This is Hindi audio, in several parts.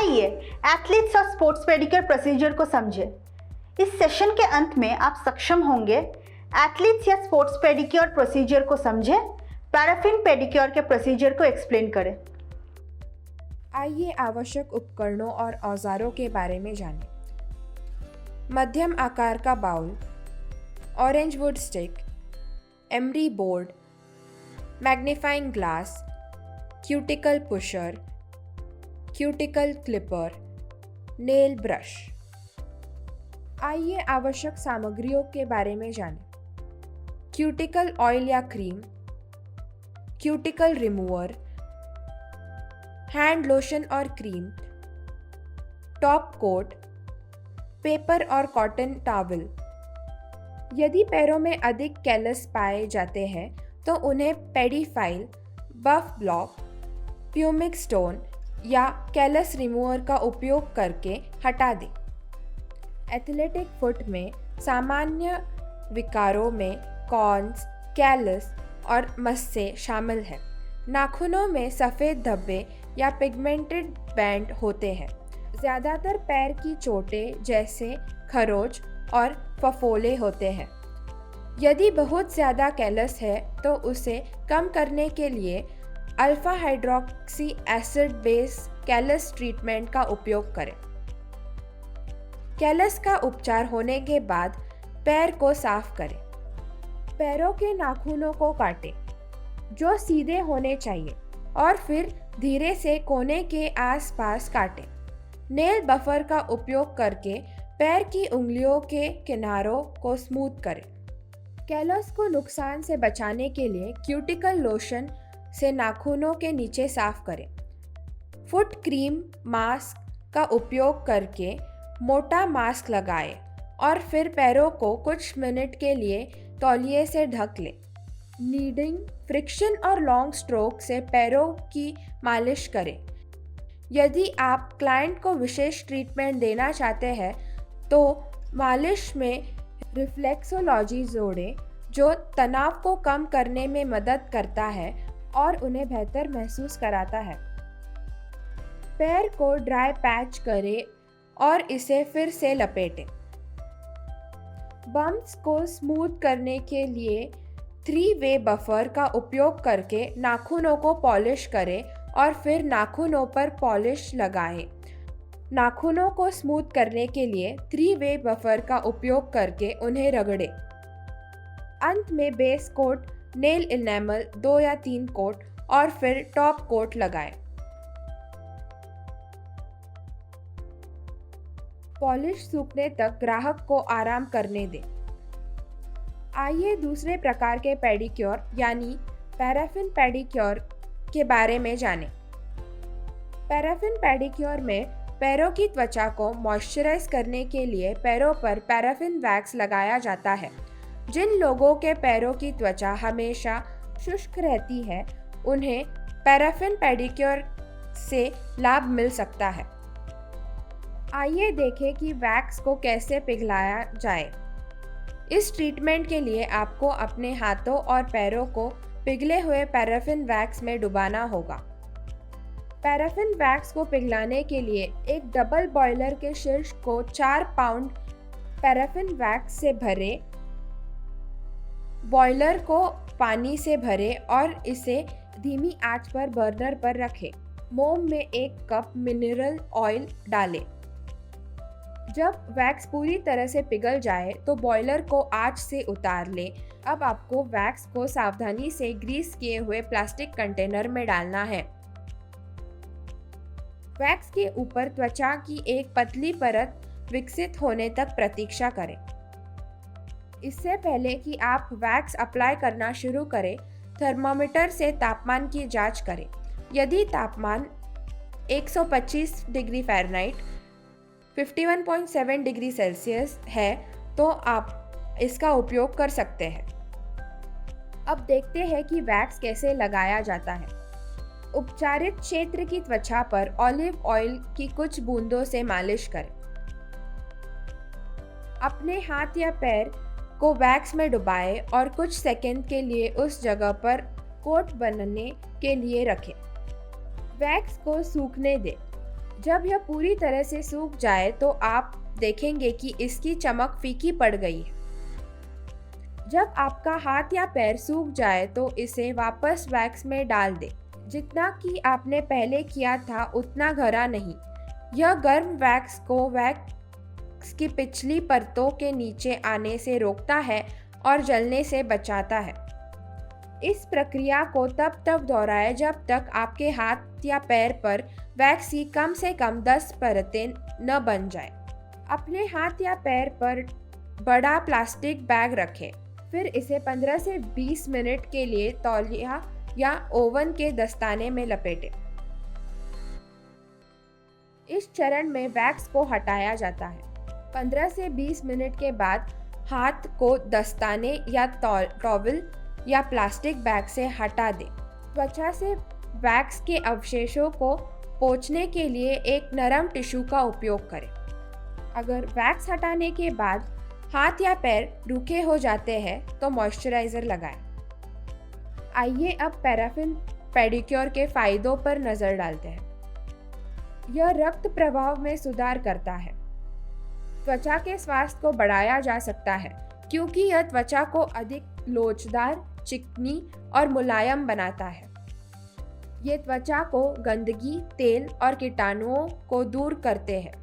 आइए एथलीट्स और स्पोर्ट्स पेडिक्योर प्रोसीजर को समझें। इस सेशन के अंत में आप सक्षम होंगे एथलीट्स या स्पोर्ट्स पेडिक्योर प्रोसीजर को समझें, पैराफिन पेडिक्योर के प्रोसीजर को एक्सप्लेन करें। आइए आवश्यक उपकरणों और औजारों के बारे में जानें। मध्यम आकार का bowl, orange wood stick, emery board, magnifying glass, cuticle pusher, cuticle clipper, nail brush. आइए आवश्यक सामग्रियों के बारे में जानें। क्यूटिकल ऑयल या cream, cuticle remover, hand lotion और क्रीम, टॉप कोट, पेपर और कॉटन टॉवल। यदि पैरों में अधिक कैलस पाए जाते हैं तो उन्हें पेडीफाइल, बफ ब्लॉक, प्यूमिक स्टोन या कैलस रिमूवर का उपयोग करके हटा दें। एथलेटिक फुट में सामान्य विकारों में कॉर्न्स, कैलस और मस्से शामिल हैं। नाखूनों में सफ़ेद धब्बे या पिगमेंटेड बैंड होते हैं। ज़्यादातर पैर की चोटें जैसे खरोंच और फफोले होते हैं। यदि बहुत ज़्यादा कैलस है तो उसे कम करने के लिए alpha hydroxy acid base callus treatment का उपयोग करें। कैलस का उपचार होने के बाद पैर को साफ करें। पैरों के नाखूनों को काटें जो सीधे होने चाहिए और फिर धीरे से कोने के आसपास काटें। नेल बफर का उपयोग करके पैर की उंगलियों के किनारों को स्मूथ करें। कैलस को नुकसान से बचाने के लिए क्यूटिकल लोशन से नाखूनों के नीचे साफ करें। फुट क्रीम मास्क का उपयोग करके मोटा मास्क लगाएं और फिर पैरों को कुछ मिनट के लिए तौलिए से ढक लें। नीडिंग, फ्रिक्शन और लॉन्ग स्ट्रोक से पैरों की मालिश करें। यदि आप क्लाइंट को विशेष ट्रीटमेंट देना चाहते हैं तो मालिश में रिफ्लेक्सोलॉजी जोड़ें जो तनाव को कम करने में मदद करता है और उन्हें बेहतर महसूस कराता है। पैर को ड्राई पैच करें और इसे फिर से लपेटें। बम्प्स को स्मूथ करने के लिए 3-वे बफर का उपयोग करके नाखूनों को पॉलिश करें और फिर नाखूनों पर पॉलिश लगाएं। नाखूनों को स्मूथ करने के लिए 3-वे बफर का उपयोग करके उन्हें रगड़ें। अंत में बेस कोट, नेल इनेमल 2 या 3 कोट और फिर टॉप कोट लगाएं। पॉलिश सूखने तक ग्राहक को आराम करने दें। आइए दूसरे प्रकार के पेडिक्योर यानी पैराफिन पेडिक्योर के बारे में जानें। पैराफिन पेडिक्योर में पैरों की त्वचा को मॉइस्चराइज करने के लिए पैरों पर पैराफिन वैक्स लगाया जाता है। जिन लोगों के पैरों की त्वचा हमेशा शुष्क रहती है उन्हें पैराफिन पेडिक्योर से लाभ मिल सकता है। आइए देखें कि वैक्स को कैसे पिघलाया जाए। इस ट्रीटमेंट के लिए आपको अपने हाथों और पैरों को पिघले हुए पैराफिन वैक्स में डुबाना होगा। पैराफिन वैक्स को पिघलाने के लिए एक डबल बॉयलर के शीर्ष को 4 पाउंड पैराफिन वैक्स से भरें। बॉयलर को पानी से भरें और इसे धीमी आंच पर बर्नर पर रखें। मोम में 1 कप मिनरल ऑयल डालें। जब वैक्स पूरी तरह से पिघल जाए तो बॉयलर को आंच से उतार लें। अब आपको वैक्स को सावधानी से ग्रीस किए हुए प्लास्टिक कंटेनर में डालना है। वैक्स के ऊपर त्वचा की एक पतली परत विकसित होने तक प्रतीक्षा करें। इससे पहले कि आप वैक्स अप्लाई करना शुरू करें, थर्मामीटर से तापमान की जांच करें। यदि तापमान 125 डिग्री फ़ारेनहाइट 51.7 डिग्री सेल्सियस है तो आप इसका उपयोग कर सकते हैं। अब देखते हैं कि वैक्स कैसे लगाया जाता है। उपचारित क्षेत्र की त्वचा पर ऑलिव ऑयल की कुछ बूंदों से मालिश करें। अपने हाथ या पैर को वैक्स में डुबाएं और कुछ सेकंड के लिए उस जगह पर कोट बनने के लिए रखें। वैक्स को सूखने दें। जब यह पूरी तरह से सूख जाए तो आप देखेंगे कि इसकी चमक फीकी पड़ गई है। जब आपका हाथ या पैर सूख जाए तो इसे वापस वैक्स में डाल दें। जितना कि आपने पहले किया था उतना गहरा नहीं। यह गर्म वैक्स को वैक्स की पिछली परतों के नीचे आने से रोकता है और जलने से बचाता है। इस प्रक्रिया को तब तक दोहराएं जब तक आपके हाथ या पैर पर वैक्स की कम से कम 10 परतें न बन जाए। अपने हाथ या पैर पर बड़ा प्लास्टिक बैग रखें, फिर इसे 15 से 20 मिनट के लिए तौलिया या ओवन के दस्ताने में लपेटें। इस चरण में वैक्स को हटाया जाता है। 15 से 20 मिनट के बाद हाथ को दस्ताने या टॉवल या प्लास्टिक बैग से हटा दें। त्वचा से वैक्स के अवशेषों को पोंछने के लिए एक नरम टिश्यू का उपयोग करें। अगर वैक्स हटाने के बाद हाथ या पैर रूखे हो जाते हैं तो मॉइस्चराइज़र लगाएं। आइए अब पैराफिन पेडिक्योर के फायदों पर नज़र डालते हैं। यह रक्त प्रवाह में सुधार करता है। त्वचा के स्वास्थ्य को बढ़ाया जा सकता है क्योंकि यह त्वचा को अधिक लोचदार, चिकनी और मुलायम बनाता है। ये त्वचा को गंदगी, तेल और कीटाणुओं को दूर करते हैं।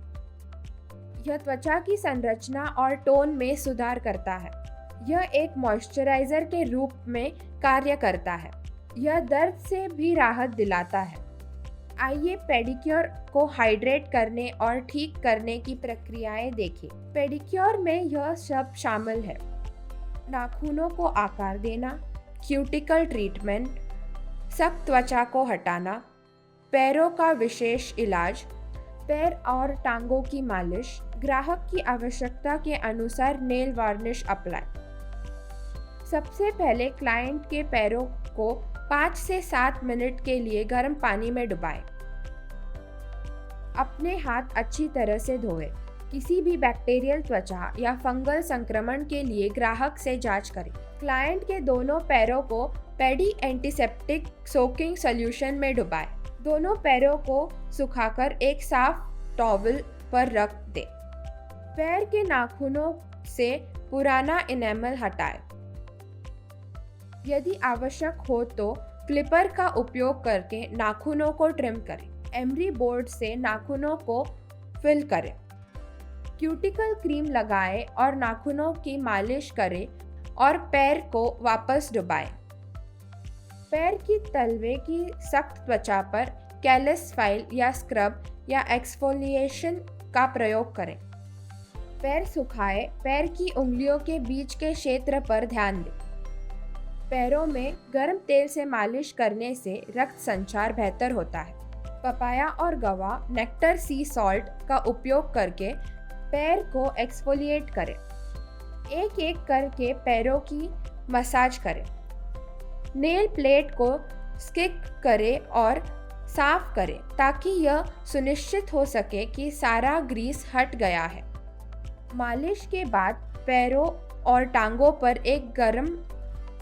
यह त्वचा की संरचना और टोन में सुधार करता है। यह एक मॉइस्चराइज़र के रूप में कार्य करता है। यह दर्द से भी राहत दिलाता है। आइए पेडिक्योर को हाइड्रेट करने और ठीक करने की प्रक्रियाएं देखें। पेडिक्योर में यह सब शामिल है: नाखूनों को आकार देना, क्यूटिकल ट्रीटमेंट, सख्त त्वचा को हटाना, पैरों का विशेष इलाज, पैर और टांगों की मालिश, ग्राहक की आवश्यकता के अनुसार नेल वार्निश अप्लाई। सबसे पहले क्लाइंट के पैरों को 5 से 7 मिनट के लिए गर्म पानी में डुबाएं। अपने हाथ अच्छी तरह से धोएं। किसी भी बैक्टीरियल त्वचा या फंगल संक्रमण के लिए ग्राहक से जांच करें। क्लाइंट के दोनों पैरों को पेडी एंटीसेप्टिक सोकिंग सॉल्यूशन में डुबाएं। दोनों पैरों को सुखाकर एक साफ टॉवल पर रख दें। पैर के नाखूनों से पुराना इनेमल हटाएं। यदि आवश्यक हो तो क्लिपर का उपयोग करके नाखूनों को ट्रिम करें। एमरी बोर्ड से नाखूनों को फिल करें। क्यूटिकल क्रीम लगाएं और नाखूनों की मालिश करें और पैर को वापस डुबाएं। पैर की तलवे की सख्त त्वचा पर कैलस फाइल या स्क्रब या एक्सफोलिएशन का प्रयोग करें। पैर सुखाएं। पैर की उंगलियों के बीच के क्षेत्र पर ध्यान दें। पैरों में गर्म तेल से मालिश करने से रक्त संचार बेहतर होता है। पपाया और गवा नेक्टर सी सॉल्ट का उपयोग करके पैर को एक्सफोलिएट करें। एक एक करके पैरों की मसाज करें। नेल प्लेट को स्किक करें और साफ करें ताकि यह सुनिश्चित हो सके कि सारा ग्रीस हट गया है। मालिश के बाद पैरों और टांगों पर एक गर्म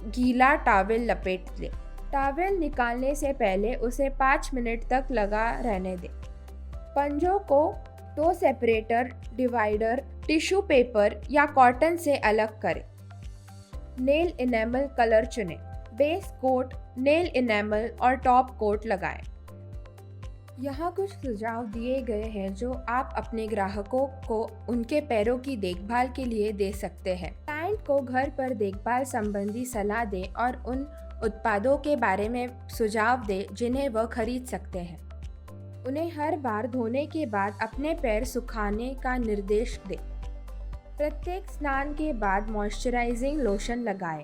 गीला टॉवेल लपेट लें। टॉवेल निकालने से पहले उसे 5 मिनट तक लगा रहने दें। पंजों को toe separator, divider, tissue paper या कॉटन से अलग करें। नेल इनेमल कलर चुनें। बेस कोट, नेल इनेमल और टॉप कोट लगाएं। यहाँ कुछ सुझाव दिए गए हैं जो आप अपने ग्राहकों को उनके पैरों की देखभाल के लिए दे सकते हैं। क्लाइंट को घर पर देखभाल संबंधी सलाह दें और उन उत्पादों के बारे में सुझाव दें जिन्हें वह खरीद सकते हैं। उन्हें हर बार धोने के बाद अपने पैर सुखाने का निर्देश दें। प्रत्येक स्नान के बाद मॉइस्चराइजिंग लोशन लगाएं।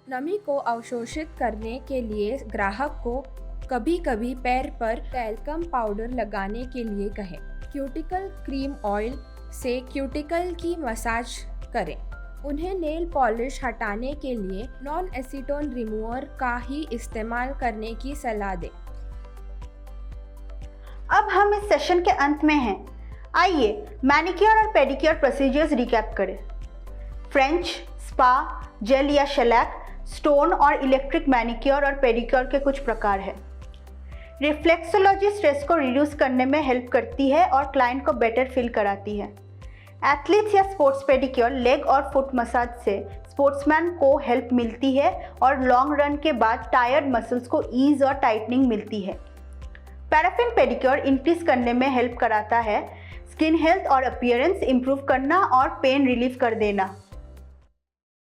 नमी को अवशोषित करने के लिए ग्राहक को कभी-कभी पैर पर टैल्कम पाउडर लगाने के लिए कहें। क्यूटिकल क्रीम ऑयल से क्यूटिकल की मसाज करें। उन्हें नेल पॉलिश हटाने के लिए नॉन एसीटोन रिमूवर का ही इस्तेमाल करने की सलाह दें। अब हम इस सेशन के अंत में हैं। आइए मैनिक्योर और पेडिक्योर प्रोसीजर्स रिकैप करें। फ्रेंच, स्पा, जेल या शेलैक, स्टोन और इलेक्ट्रिक मैनिक्योर और पेडिक्योर के कुछ प्रकार हैं। रिफ्लेक्सोलॉजी स्ट्रेस को रिड्यूस करने में हेल्प करती है और क्लाइंट को बेटर फील कराती है। एथलीट्स या स्पोर्ट्स पेडिक्योर लेग और फुट मसाज से स्पोर्ट्समैन को हेल्प मिलती है और लॉन्ग रन के बाद टायर्ड मसल्स को ईज और टाइटनिंग मिलती है। पैराफिन पेडिक्योर इंक्रीज करने में हेल्प कराता है, स्किन हेल्थ और अपीयरेंस इंप्रूव करना और पेन रिलीफ कर देना।